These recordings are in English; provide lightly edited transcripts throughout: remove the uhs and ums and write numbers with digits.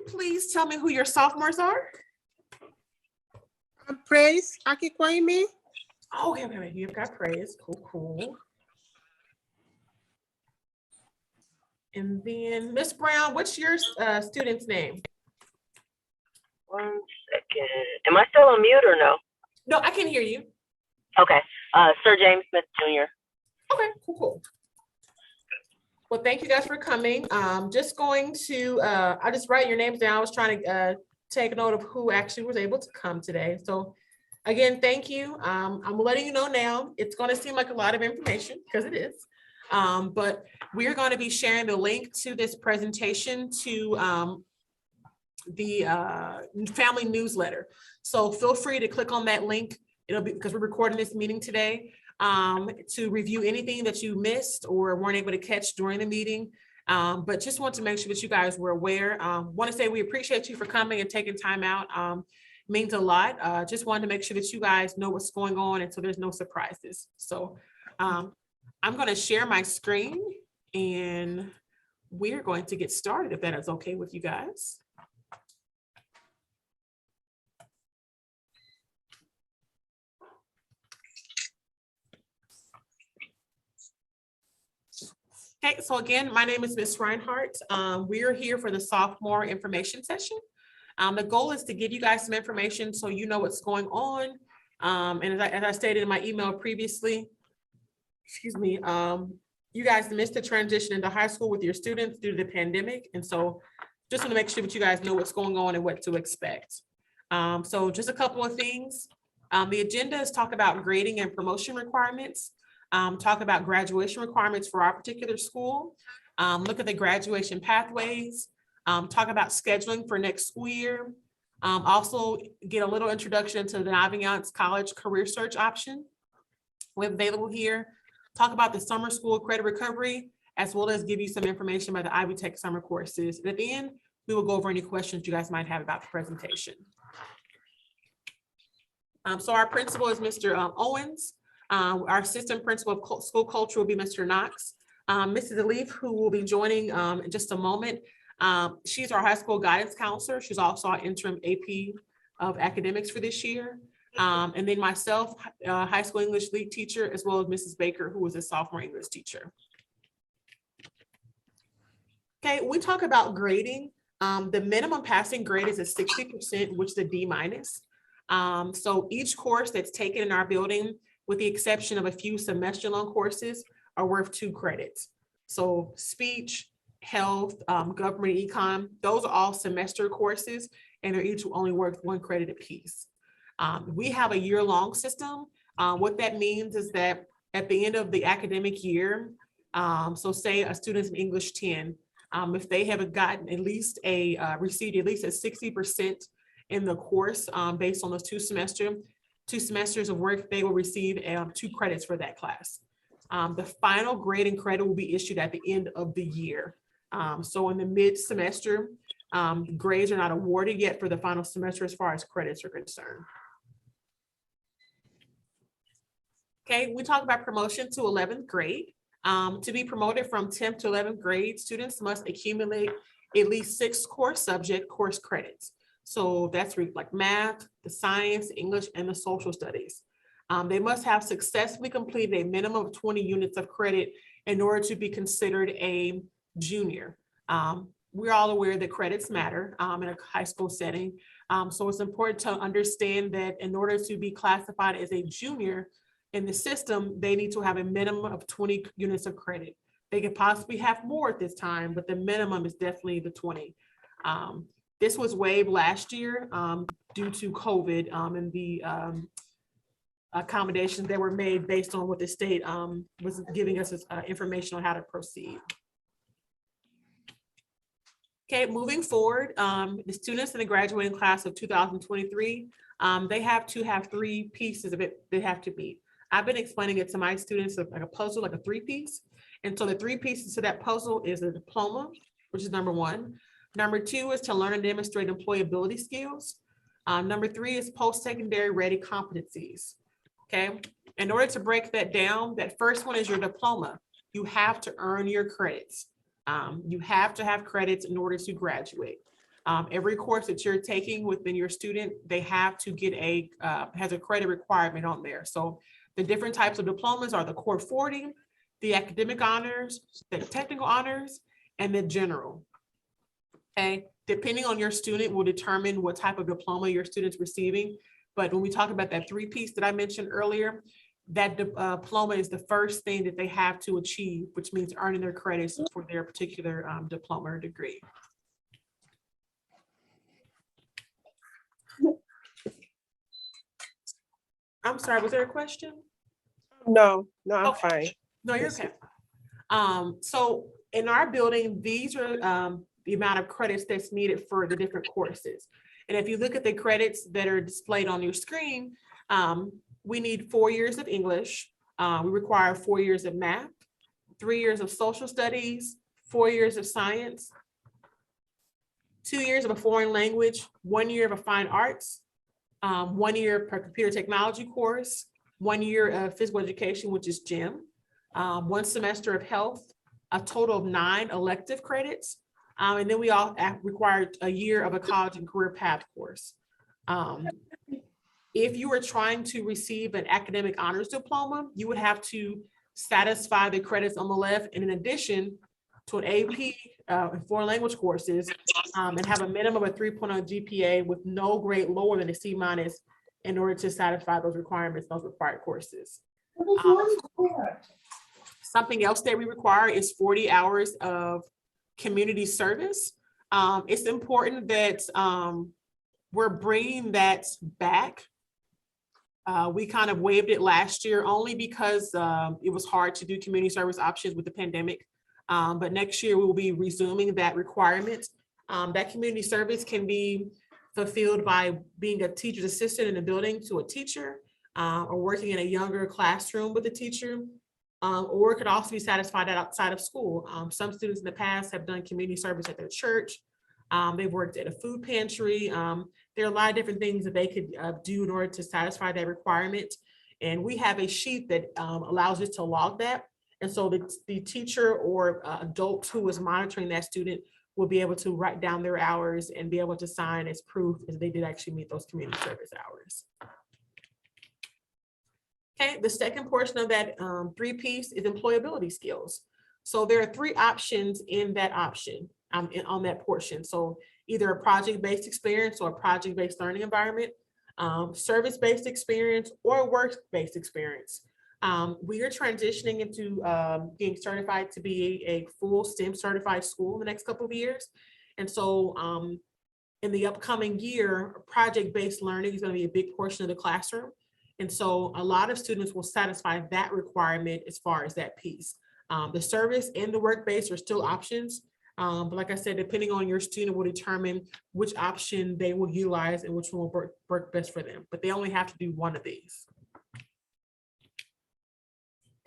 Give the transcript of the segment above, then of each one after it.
please tell me who your sophomores are? Praise Akikwame. Oh, okay. You've got Praise. Cool. And then Miss Brown, what's your student's name? 1 second. Am I still on mute or no? No, I can hear you. Okay. Sir James Smith Jr. Okay, cool. Well, thank you guys for coming. Just going to, I'll just write your names down. I was trying to take note of who actually was able to come today. So again, thank you. I'm letting you know now, it's going to seem like a lot of information because it is. But we're going to be sharing the link to this presentation to the family newsletter. So feel free to click on that link. It'll be because we're recording this meeting today to review anything that you missed or weren't able to catch during the meeting. But just want to make sure that you guys were aware. Want to say we appreciate you for coming and taking time out. Means a lot. Just wanted to make sure that you guys know what's going on and so there's no surprises. So I'm going to share my screen and we're going to get started if that is okay with you guys. Okay, so again, my name is Ms. Rhinehart. We are here for the sophomore information session. The goal is to give you guys some information so you know what's going on. And as I stated in my email previously, excuse me, you guys missed the transition into high school with your students due to the pandemic. And so just want to make sure that you guys know what's going on and what to expect. So just a couple of things. The agenda is talk about grading and promotion requirements. Talk about graduation requirements for our particular school, look at the graduation pathways, talk about scheduling for next school year, also get a little introduction to the Naviance College Career Search option we have available here, talk about the summer school credit recovery, as well as give you some information about the Ivy Tech summer courses. And at the end, we will go over any questions you guys might have about the presentation. So our principal is Mr. Owens. Our assistant principal of school culture will be Mr. Knox. Mrs. Elif, who will be joining in just a moment. She's our high school guidance counselor. She's also our interim AP of academics for this year. And then myself, high school English lead teacher, as well as Mrs. Baker, who is a sophomore English teacher. Okay, we talk about grading. The minimum passing grade is a 60%, which is a D minus. So each course that's taken in our building, with the exception of a few semester-long courses, are worth 2 credits. So speech, health, government, econ, those are all semester courses, and they're each only worth 1 credit apiece. We have a year-long system. What that means is that at the end of the academic year, so say a student's in English 10, if they have gotten at least received at least a 60% in the course based on those 2 semesters of work, they will receive 2 credits for that class. The final grade and credit will be issued at the end of the year. So in the mid-semester, grades are not awarded yet for the final semester as far as credits are concerned. Okay, we talk about promotion to 11th grade. To be promoted from 10th to 11th grade, students must accumulate at least 6 core subject course credits. So that's like math, the science, English, and the social studies. They must have successfully completed a minimum of 20 units of credit in order to be considered a junior. We're all aware that credits matter in a high school setting. So it's important to understand that in order to be classified as a junior in the system, they need to have a minimum of 20 units of credit. They could possibly have more at this time, but the minimum is definitely the 20. This was waived last year due to COVID and the accommodations that were made based on what the state was giving us information on how to proceed. Okay, moving forward, the students in the graduating class of 2023, they have to have 3 pieces of it they have to meet. I've been explaining it to my students like a puzzle, like a 3-piece. And so the 3 pieces to that puzzle is a diploma, which is number 1. Number 2 is to learn and demonstrate employability skills. Number 3 is post-secondary ready competencies. Okay, in order to break that down, that first one is your diploma. You have to earn your credits. You have to have credits in order to graduate. Every course that you're taking within your student, they have to get has a credit requirement on there. So the different types of diplomas are the Core 40, the academic honors, the technical honors, and the general. Okay, depending on your student will determine what type of diploma your student's receiving. But when we talk about that 3-piece that I mentioned earlier, that diploma is the first thing that they have to achieve, which means earning their credits for their particular diploma or degree. I'm sorry, was there a question? No, I'm Okay. fine. No, you're okay. So in our building, these are the amount of credits that's needed for the different courses. And if you look at the credits that are displayed on your screen, we need 4 years of English. We require 4 years of math, 3 years of social studies, 4 years of science, 2 years of a foreign language, 1 year of a fine arts, 1 year per computer technology course, 1 year of physical education, which is gym, 1 semester of health, a total of 9 elective credits. And then we all require a year of a college and career path course. If you are trying to receive an academic honors diploma, you would have to satisfy the credits on the left, and in addition to an AP and foreign language courses, and have a minimum of 3.0 GPA with no grade lower than a C- in order to satisfy those requirements, those required courses. Something else that we require is 40 hours of community service. It's important that we're bringing that back. We kind of waived it last year only because it was hard to do community service options with the pandemic. But next year we will be resuming that requirement. That community service can be fulfilled by being a teacher's assistant in a building to a teacher, or working in a younger classroom with a teacher, or it could also be satisfied outside of school. Some students in the past have done community service at their church. They've worked at a food pantry. There are a lot of different things that they could do in order to satisfy that requirement. And we have a sheet that allows us to log that. And so the teacher or adult who is monitoring that student will be able to write down their hours and be able to sign as proof that they did actually meet those community service hours. Okay, the second portion of that 3-piece is employability skills. So there are 3 options in that option on that portion. So either a project-based experience or a project-based learning environment, service-based experience, or work-based experience. We are transitioning into being certified to be a full STEM certified school in the next couple of years. And so in the upcoming year, project-based learning is going to be a big portion of the classroom. And so a lot of students will satisfy that requirement as far as that piece. The service and the work-based are still options. But like I said, depending on your student will determine which option they will utilize and which one will work best for them. But they only have to do one of these.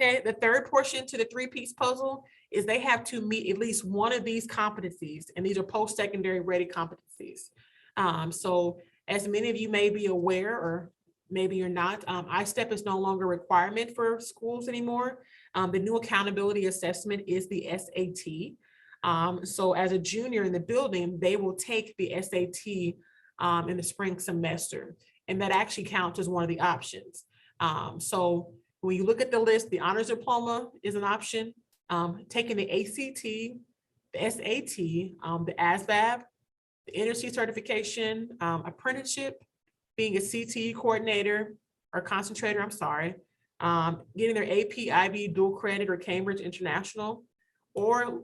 Okay, the third portion to the 3-piece puzzle is they have to meet at least one of these competencies, and these are post-secondary ready competencies. So as many of you may be aware, or maybe you're not, I-STEP is no longer a requirement for schools anymore. The new accountability assessment is the SAT. So as a junior in the building, they will take the SAT in the spring semester, and that actually counts as one of the options. So when you look at the list, the honors diploma is an option. Taking the ACT, the SAT, the ASVAB, the Energy certification, apprenticeship, being a CTE coordinator or concentrator, getting their AP, IB, dual credit, or Cambridge International, or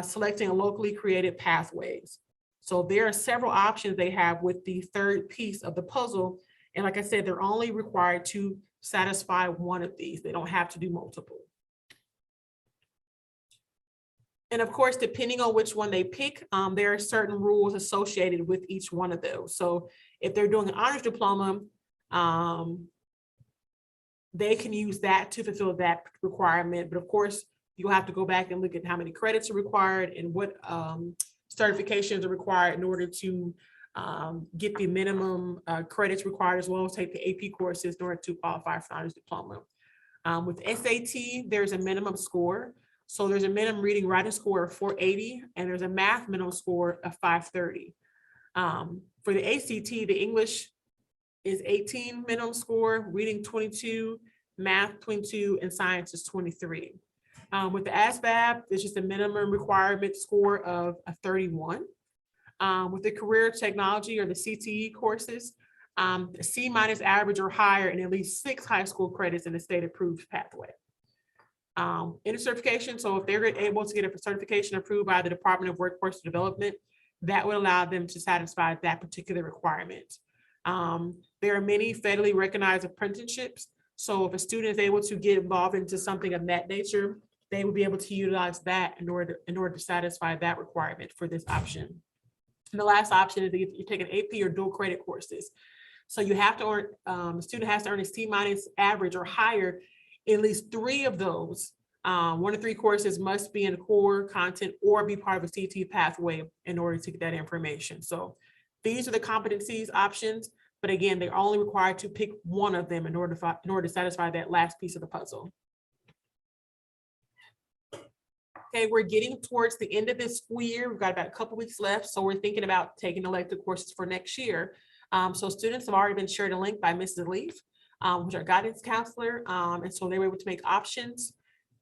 selecting a locally created pathways. So there are several options they have with the third piece of the puzzle. And like I said, they're only required to satisfy one of these. They don't have to do multiple. And of course, depending on which one they pick, there are certain rules associated with each one of those. So if they're doing an honors diploma, they can use that to fulfill that requirement. But of course, you'll have to go back and look at how many credits are required and what certifications are required in order to get the minimum credits required, as well as take the AP courses in order to qualify for honors diploma. With SAT, there's a minimum score. So there's a minimum reading writing score of 480, and there's a math minimum score of 530. For the ACT, the English is 18 minimum score, reading 22, math 22, and science is 23. With the ASVAB, there's just a minimum requirement score of a 31. With the career technology or the CTE courses, a C- average or higher and at least 6 high school credits in the state approved pathway. In certification, so if they're able to get a certification approved by the Department of Workforce Development, that would allow them to satisfy that particular requirement. There are many federally recognized apprenticeships. So if a student is able to get involved into something of that nature, they will be able to utilize that in order to satisfy that requirement for this option. And the last option is that you take an AP or dual credit courses. So you have to earn, the student has to earn a C- average or higher. At least 3 of those, 1 to 3 courses must be in core content or be part of a CT pathway in order to get that information. So these are the competencies options, but again, they're only required to pick one of them in order to satisfy that last piece of the puzzle. Okay, we're getting towards the end of this school year. We've got about a couple weeks left, so we're thinking about taking elective courses for next year. So students have already been shared a link by Mrs. Elif, who's our guidance counselor, and so they were able to make options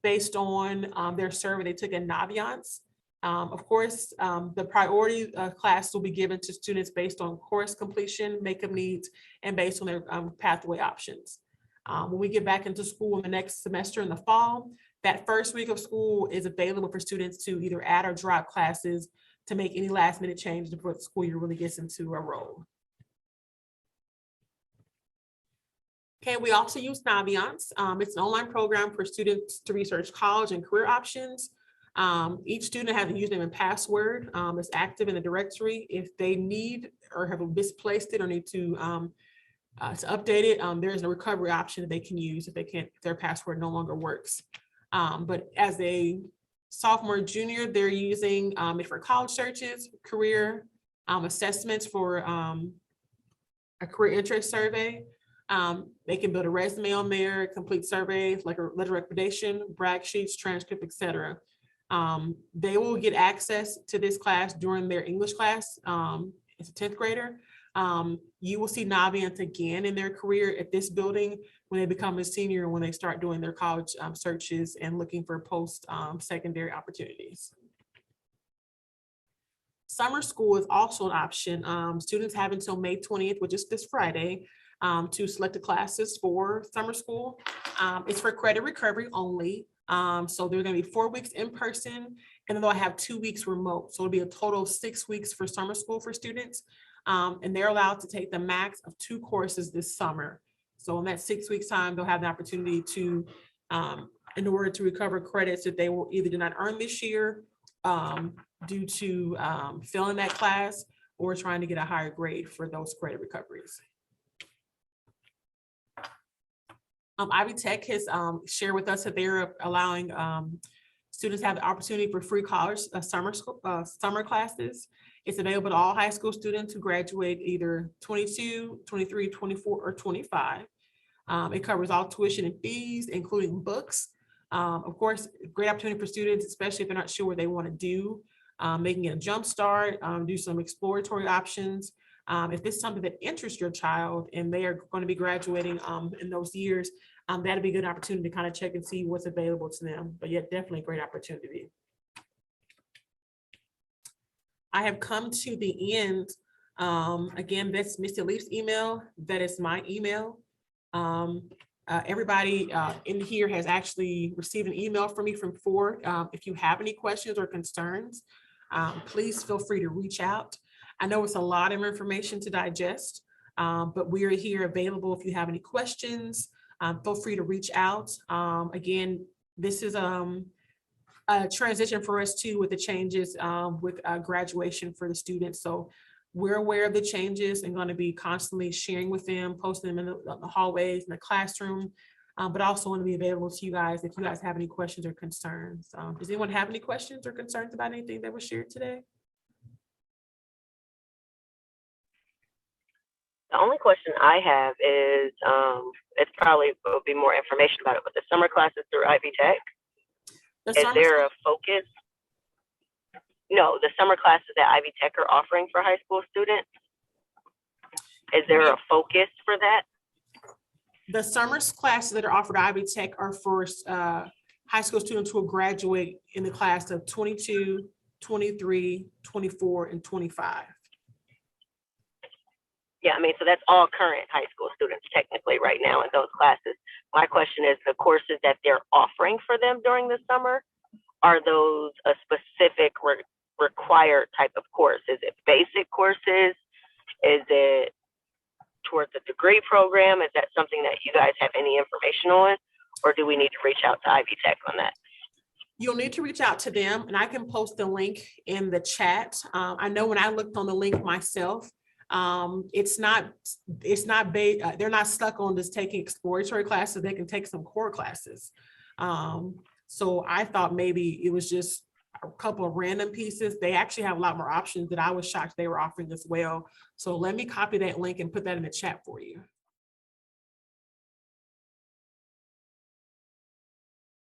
based on their survey they took in Naviance. Of course, the priority class will be given to students based on course completion, makeup needs, and based on their pathway options. When we get back into school in the next semester in the fall, that first week of school is available for students to either add or drop classes to make any last minute changes before the school year really gets into a roll. Okay, we also use Naviance. It's an online program for students to research college and career options. Each student has a username and password. It's active in the directory. If they need or have misplaced it or need to update it, there is a recovery option that they can use if their password no longer works. But as a sophomore, junior, they're using it for college searches, career assessments for a career interest survey. They can build a resume on there, complete surveys like a letter of recommendation, brag sheets, transcript, etc. They will get access to this class during their English class. It's a 10th grader. You will see Naviance again in their career at this building when they become a senior, when they start doing their college searches and looking for post-secondary opportunities. Summer school is also an option. Students have until May 20th, which is this Friday, to select the classes for summer school. It's for credit recovery only. So they're going to be 4 weeks in person, and then they'll have 2 weeks remote. So it'll be a total of 6 weeks for summer school for students. And they're allowed to take the max of 2 courses this summer. So in that 6 weeks time, they'll have the opportunity to, in order to recover credits that they will either did not earn this year due to failing that class or trying to get a higher grade for those credit recoveries. Ivy Tech has shared with us that they're allowing students to have the opportunity for free college summer classes. It's available to all high school students who graduate either 22, 23, 24, or 25. It covers all tuition and fees, including books. Of course, great opportunity for students, especially if they're not sure what they want to do. They can get a jump start, do some exploratory options. If this is something that interests your child and they are going to be graduating in those years, that'd be a good opportunity to kind of check and see what's available to them. But yet, definitely a great opportunity. I have come to the end. Again, that's Ms. Elif's email. That is my email. Everybody in here has actually received an email from me from 4. If you have any questions or concerns, please feel free to reach out. I know it's a lot of information to digest, but we are here available if you have any questions. Feel free to reach out. Again, this is a transition for us too with the changes with graduation for the students. So we're aware of the changes and going to be constantly sharing with them, posting them in the hallways, in the classroom, but also want to be available to you guys if you guys have any questions or concerns. Does anyone have any questions or concerns about anything that was shared today? The only question I have is, it's probably will be more information about it, but the summer classes through Ivy Tech, is there a focus? no, the summer classes that Ivy Tech are offering for high school students. Is there a focus for that? The summer classes that are offered at Ivy Tech are for high school students who will graduate in the class of 22, 23, 24, and 25. Yeah, I mean, so that's all current high school students technically right now in those classes. My question is, the courses that they're offering for them during the summer, are those a specific required type of course? Is it basic courses? Is it towards a degree program? Is that something that you guys have any information on? Or do we need to reach out to Ivy Tech on that? You'll need to reach out to them, and I can post the link in the chat. I know when I looked on the link myself, they're not stuck on just taking exploratory classes. They can take some core classes. So I thought maybe it was just a couple of random pieces. They actually have a lot more options that I was shocked they were offering as well. So let me copy that link and put that in the chat for you.